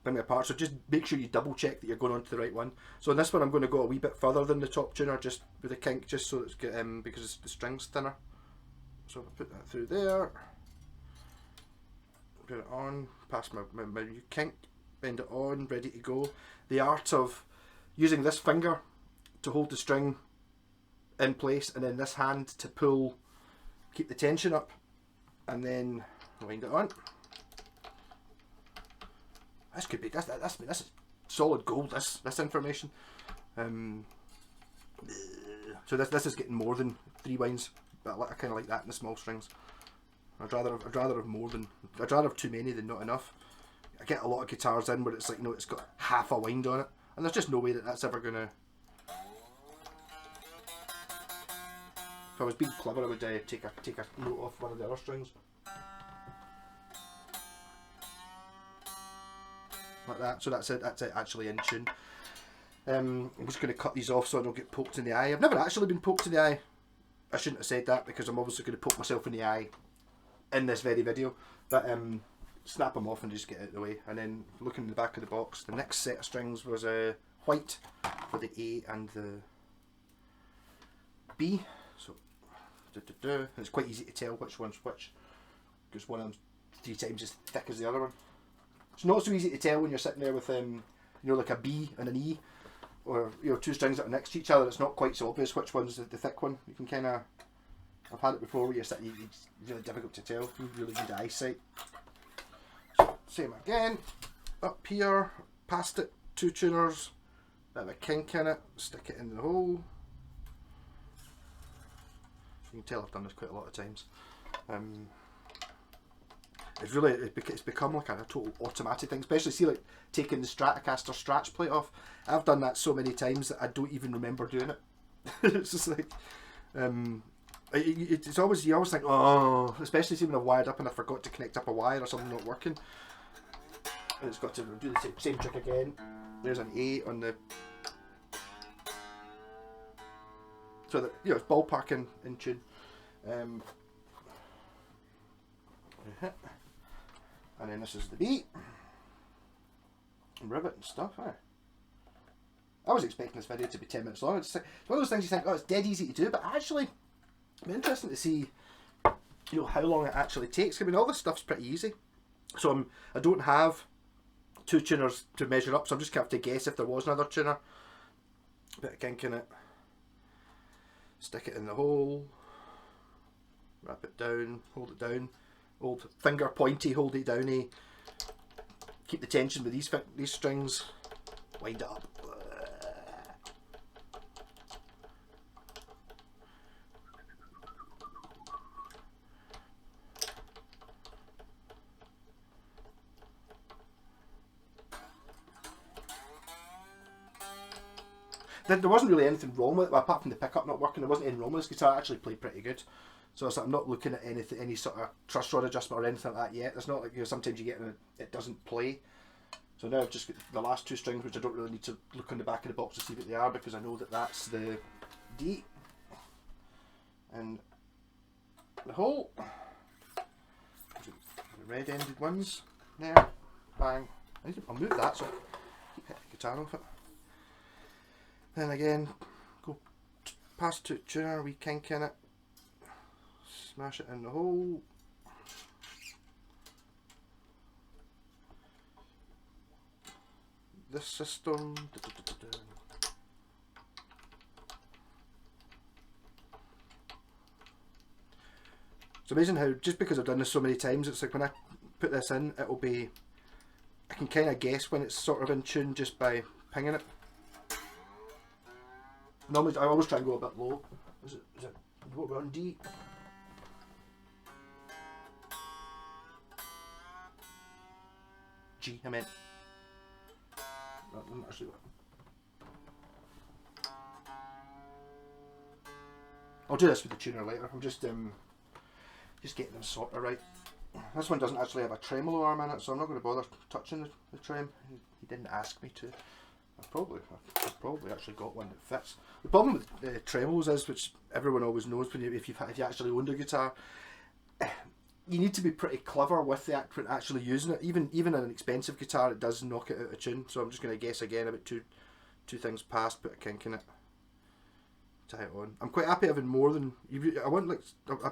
S1: bring it apart. So just make sure you double check that you're going on to the right one. So in this one I'm going to go a wee bit further than the top tuner, just with a kink, just so it's get because the string's thinner. So I'll put that through there. Put it on, pass my kink, bend it on, ready to go. The art of using this finger to hold the string in place, and then this hand to pull, keep the tension up, and then wind it on. This could be this is solid gold. This information. So this is getting more than 3 winds, but I kind of like that in the small strings. I'd rather have too many than not enough. I get a lot of guitars in where it's like, it's got half a wind on it, and there's just no way that that's ever gonna. If I was being clever, I would take a note off one of the other strings, like that. So that's it actually in tune. I'm just going to cut these off so I don't get poked in the eye. I've never actually been poked in the eye. I shouldn't have said that, because I'm obviously going to poke myself in the eye in this very video. But snap them off and just get out of the way. And then looking in the back of the box, the next set of strings was white for the A and the B. So it's quite easy to tell which one's which, because one of them's 3 times as thick as the other one. It's not so easy to tell when you're sitting there with like a B and an E, or 2 strings that are next to each other. It's not quite so obvious which one's the thick one. You can kind of, I've had it before where you're sitting, it's really difficult to tell. You really need eyesight. So same again, up here, past it, 2 tuners, bit of a kink in it, stick it in the hole. You can tell I've done this quite a lot of times. It's become like a total automatic thing, especially see, like taking the Stratocaster scratch plate off. I've done that so many times that I don't even remember doing it. It's just like it's always, you always think, oh, especially see when I've wired up and I forgot to connect up a wire or something not working, and it's got to do the same trick again. There's an A on the, so that it's ballpark in tune. And then this is the beat. And rivet and stuff, eh? I was expecting this video to be 10 minutes long. It's one of those things you think, oh, it's dead easy to do, but actually, it'd be interesting to see, you know, how long it actually takes. I mean, all this stuff's pretty easy. So I don't have 2 tuners to measure up, so I'm just going to have to guess if there was another tuner. Bit of kink in it. Stick it in the hole. Wrap it down, hold it down. Old finger pointy, hold it downy. Keep the tension with these strings. Wind it up. There wasn't really anything wrong with it, apart from the pickup not working. There wasn't anything wrong with this guitar. It actually played pretty good. So I'm not looking at any sort of truss rod adjustment or anything like that yet. It's not like, you know, sometimes you get it doesn't play. So now I've just got the last 2 strings, which I don't really need to look on the back of the box to see what they are, because I know that that's the D and the hole. The red-ended ones there. Bang. I'll move that so I keep hitting the guitar off it. Then again, go past to tuner, wee kink in it, smash it in the hole. This system. It's amazing how, just because I've done this so many times, it's like when I put this in, it'll be, I can kind of guess when it's sort of in tune just by pinging it. Normally, I always try and go a bit low. Is it what we're on, D? G, I meant. That doesn't actually work. I'll do this with the tuner later. I'm just getting them sorted right. This one doesn't actually have a tremolo arm in it, so I'm not going to bother touching the trem. He didn't ask me to. I've probably actually got one that fits. The problem with tremolos is, which everyone always knows when if you actually owned a guitar, you need to be pretty clever with the actually using it. Even an expensive guitar, it does knock it out of tune. So I'm just going to guess again about two things past, put a kink in it, tie it on. I'm quite happy having more than I want. Like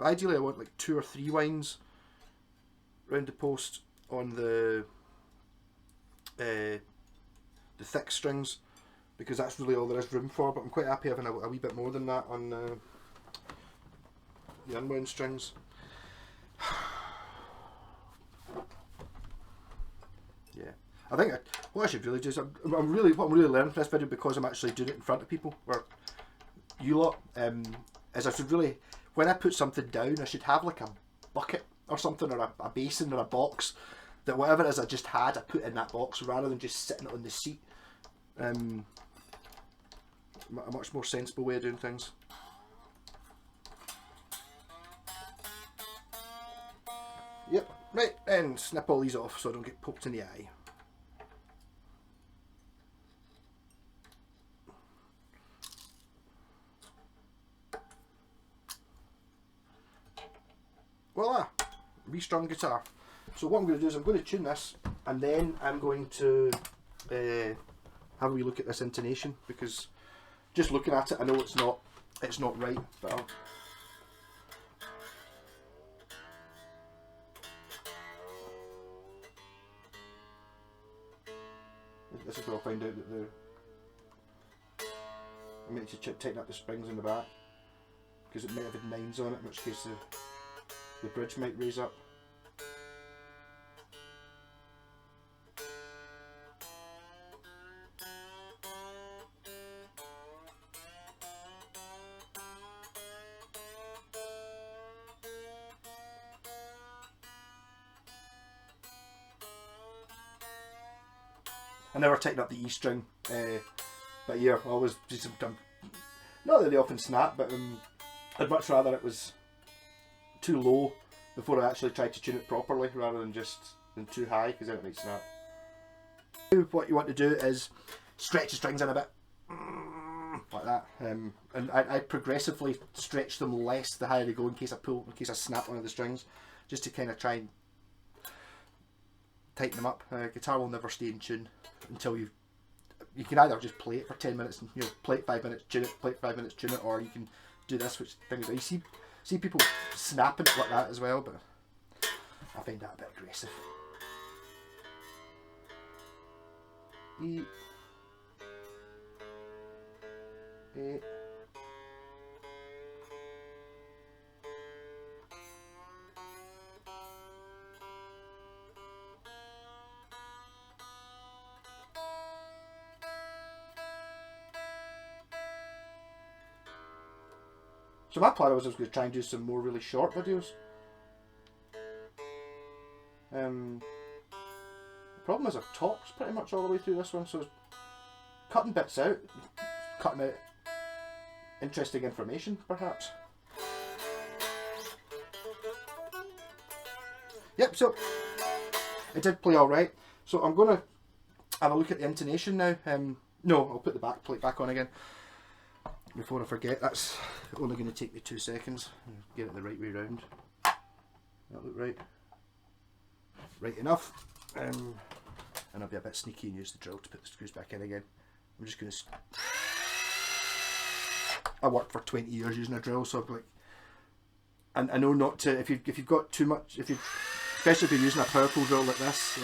S1: ideally, I want like 2 or 3 winds round the post on the thick strings, because that's really all there is room for, but I'm quite happy having a wee bit more than that on the unwound strings. Yeah, I think what I should really do is what I'm really learning from this video, because I'm actually doing it in front of people, or you lot, is I should really, when I put something down, I should have like a bucket or something, or a basin or a box, that whatever it is I just had, I put in that box rather than just sitting on the seat. A much more sensible way of doing things. Yep, right, and snip all these off so I don't get poked in the eye. Voila, restrung guitar. So what I'm going to do is I'm going to tune this, and then I'm going to have a wee look at this intonation, because just looking at it I know it's not right, but this is where I'll find out that I meant to tighten up the springs in the back, because it might have had 9s on it, in which case the bridge might raise up. I never tighten up the E string, but yeah, I always do some, not that they often snap, but I'd much rather it was too low before I actually tried to tune it properly, rather than too high, because then it might snap. What you want to do is stretch the strings in a bit, like that, and I progressively stretch them less the higher they go, in case I snap one of the strings, just to kind of try and tighten them up. Guitar will never stay in tune until you can either just play it for 10 minutes and play it 5 minutes, tune it, play it 5 minutes, tune it, or you can do this, which things you see people snapping it like that as well, but I find that a bit aggressive. E, A. So my plan was I was going to try and do some more really short videos. The problem is I've talked pretty much all the way through this one, so cutting bits out, cutting out interesting information perhaps. Yep, so it did play alright. So I'm going to have a look at the intonation now. No, I'll put the back plate back on again before I forget. That's only going to take me 2 seconds. Get it the right way round. That look right. Right enough. And I'll be a bit sneaky and use the drill to put the screws back in again. I'm just going to... I worked for 20 years using a drill, so I'm like... And I know not to... If you've got too much... Especially if you're using a powerful drill like this,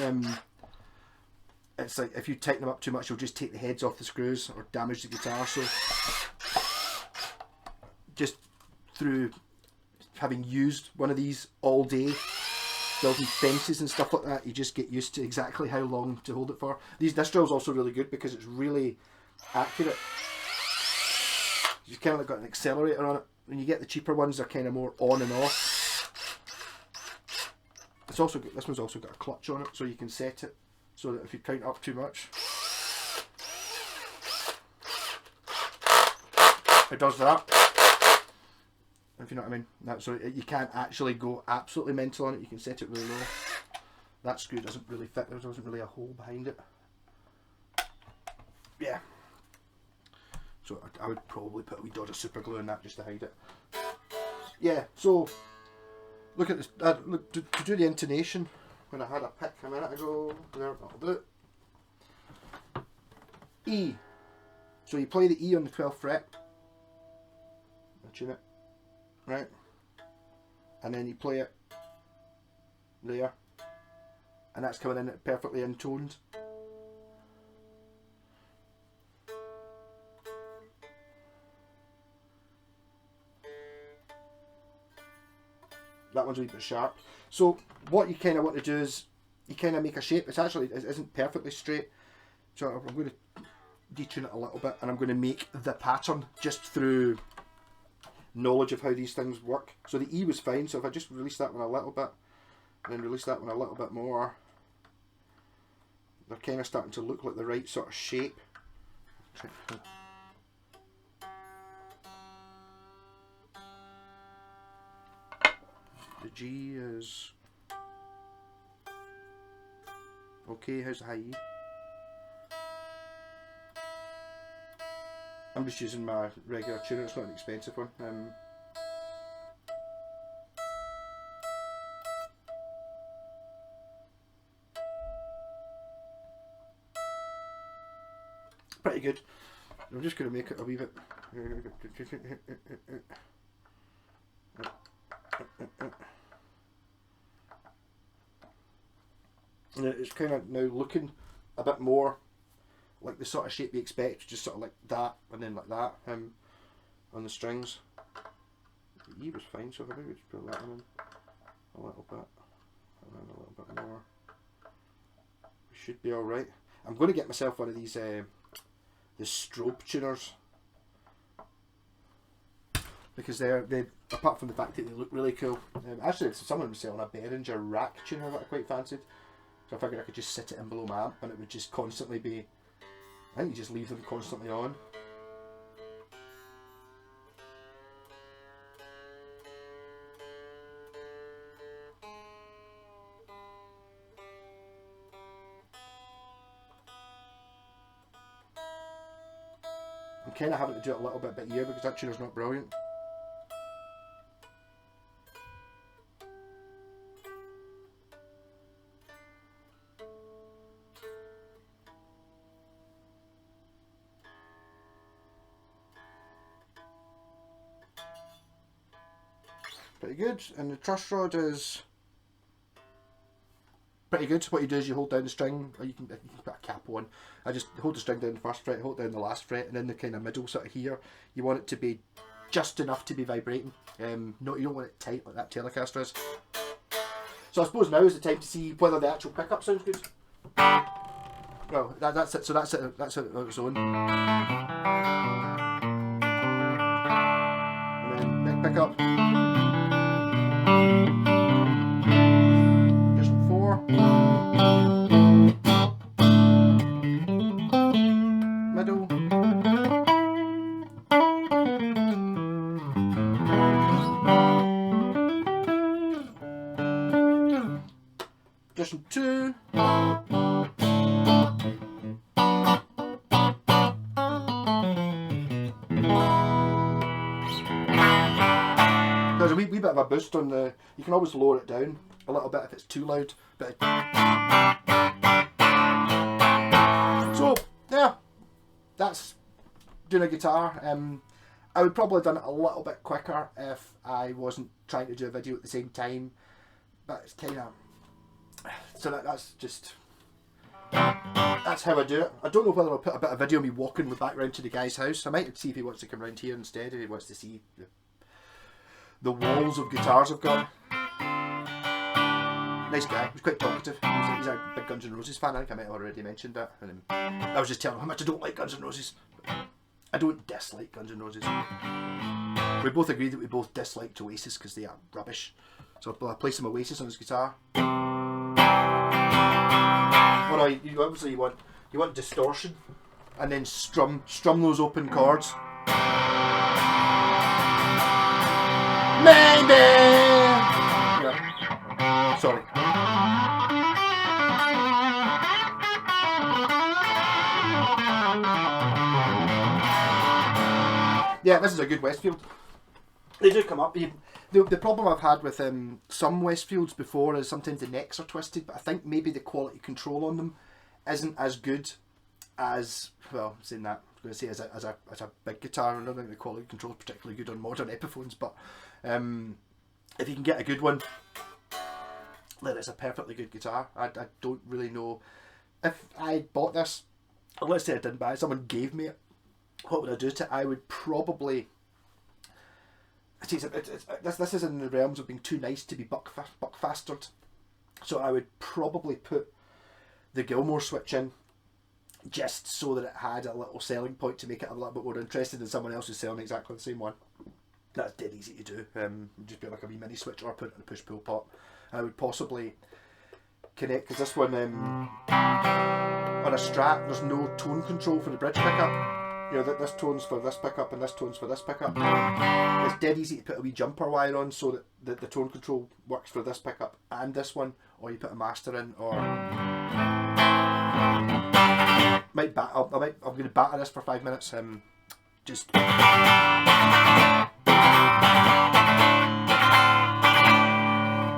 S1: it's like if you tighten them up too much, you'll just take the heads off the screws or damage the guitar. So just through having used one of these all day, building fences and stuff like that, you just get used to exactly how long to hold it for. This drill's also really good because it's really accurate. You've kind of like got an accelerator on it. When you get the cheaper ones, they're kind of more on and off. It's also got, this one's also got a clutch on it, so you can set it so that if you tighten up too much, it does that. If you know what I mean. So you can't actually go absolutely mental on it. You can set it really low. That screw doesn't really fit. There wasn't really a hole behind it. Yeah. So I would probably put a wee dot of super glue in that just to hide it. Yeah. So look at this. Look, to do the intonation, when I had a pick a minute ago, there, that'll do it. E. So you play the E on the 12th fret. Tune it. Right, and then you play it there, and that's coming in perfectly intoned. That one's a wee bit sharp. So what you kind of want to do is you kind of make a shape. It isn't perfectly straight, so I'm going to detune it a little bit, and I'm going to make the pattern just through knowledge of how these things work. So the E was fine, so if I just release that one a little bit and then release that one a little bit more, they're kind of starting to look like the right sort of shape. The G is okay. How's the high E? I'm just using my regular tuner, it's not an expensive one. Pretty good. I'm just going to make it a wee bit. And it's kind of now looking a bit more like the sort of shape you expect, just sort of like that and then like that on the strings. The E was fine, so maybe just put that one in a little bit and then a little bit more. We should be alright. I'm going to get myself one of these the strobe tuners, because they apart from the fact that they look really cool. Actually, someone was selling a Behringer rack tuner that I quite fancied, so I figured I could just sit it in below my amp and it would just constantly be. I think you just leave them constantly on. I'm kind of having to do it a little bit here because that tuner's not brilliant. pretty good. And the truss rod is pretty good. What you do is you hold down the string, or you can put a cap on. I just hold the string down the first fret, hold down the last fret, and then the kind of middle sort of here, you want it to be just enough to be vibrating. No, you don't want it tight like that Telecaster is. So I suppose now is the time to see whether the actual pickup sounds good. Well, that's it. So that's it. That's it on its own. And then neck pickup. Position 4. Middle. Position 2. There's a wee bit of a boost on the. You can always lower it down a little bit if it's too loud. But so yeah, that's doing a guitar. I would probably have done it a little bit quicker if I wasn't trying to do a video at the same time. But it's kind of so that's just. That's how I do it. I don't know whether I'll put a bit of video of me walking back round to the guy's house. I might see if he wants to come round here instead, if he wants to see the walls of guitars I've got. Nice guy. He's quite talkative. He's a big Guns N' Roses fan. I think I might have already mentioned that. And I was just telling him how much I don't like Guns N' Roses. I don't dislike Guns N' Roses. We both agreed that we both disliked Oasis because they are rubbish. So I'll play some Oasis on his guitar. Oh no, you obviously you want distortion, and then strum those open chords. Maybe. Yeah. Sorry. Yeah, this is a good Westfield. They do come up. The problem I've had with some Westfields before is sometimes the necks are twisted, but I think maybe the quality control on them isn't as good as, well, saying that, I was going to say as a big guitar. I don't think the quality control is particularly good on modern Epiphones, but if you can get a good one, then it's a perfectly good guitar. I don't really know if I bought this, or let's say I didn't buy it, someone gave me it, what would I do to it? I would probably. This is in the realms of being too nice to be buckfastered. So I would probably put the Gilmore switch in just so that it had a little selling point to make it a little bit more interesting than someone else who's selling exactly the same one. That's dead easy to do. Just be like a wee mini switch or put it in a push-pull pot. I would possibly connect, because this one on a Strat, there's no tone control for the bridge pickup. You know, this tone's for this pickup and this tone's for this pickup. It's dead easy to put a wee jumper wire on so that the tone control works for this pickup and this one, or you put a master in, or I'm going to batter this for 5 minutes. Just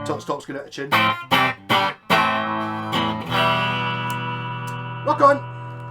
S1: till it stops going out of tune. Rock on.